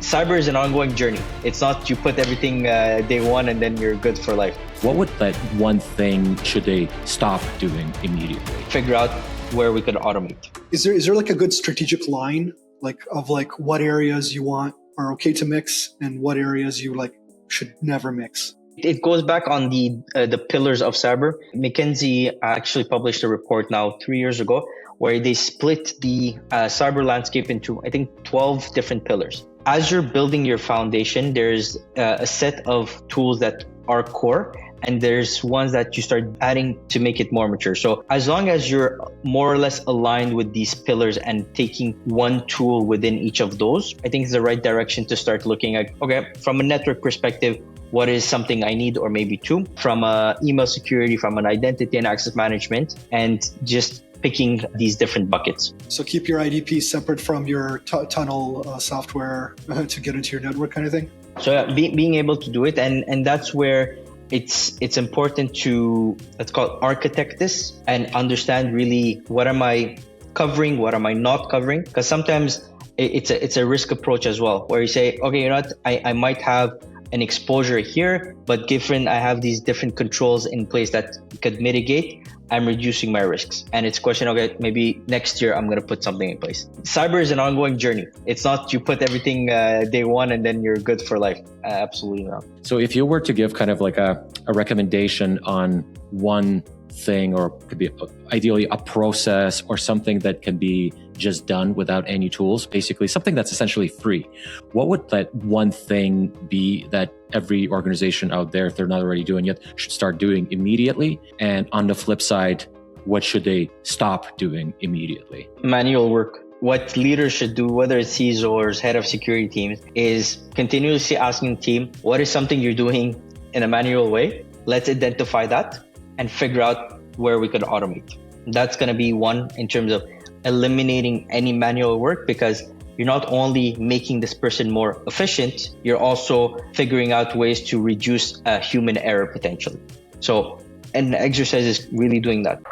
Cyber is an ongoing journey. It's not you put everything day one and then you're good for life. What would that one thing should they stop doing immediately? Figure out where we could automate. Is there like a good strategic line of what areas you want are okay to mix and what areas you should never mix? It goes back on the pillars of cyber. McKinsey actually published a report now 3 years ago where they split the cyber landscape into, I think, 12 different pillars. As you're building your foundation, there's a set of tools that are core, and there's ones that you start adding to make it more mature. So as long as you're more or less aligned with these pillars and taking one tool within each of those, I think it's the right direction to start looking at, okay, from a network perspective, what is something I need, or maybe two, from email security, from an identity and access management, and just picking these different buckets. So keep your IDP separate from your tunnel software to get into your network kind of thing? So yeah, being able to do it, and that's where it's important to, let's call it, architect this and understand really what am I covering, what am I not covering, because sometimes it's a risk approach as well, where you say, okay, you know what, I might have an exposure here, but given I have these different controls in place that could mitigate, I'm reducing my risks. And it's a question, okay, maybe next year I'm going to put something in place. Cyber is an ongoing journey. It's not you put everything day one and then you're good for life. Absolutely not. So if you were to give kind of like a recommendation on one thing, or could be ideally a process or something that can be just done without any tools, basically something that's essentially free, what would that one thing be that every organization out there, if they're not already doing it, should start doing immediately? And on the flip side, what should they stop doing immediately? Manual work. What leaders should do, whether it's CISO or head of security teams, is continuously asking the team, what is something you're doing in a manual way? Let's identify that and figure out where we could automate. That's going to be one in terms of eliminating any manual work, because you're not only making this person more efficient, you're also figuring out ways to reduce human error potentially. So an exercise is really doing that.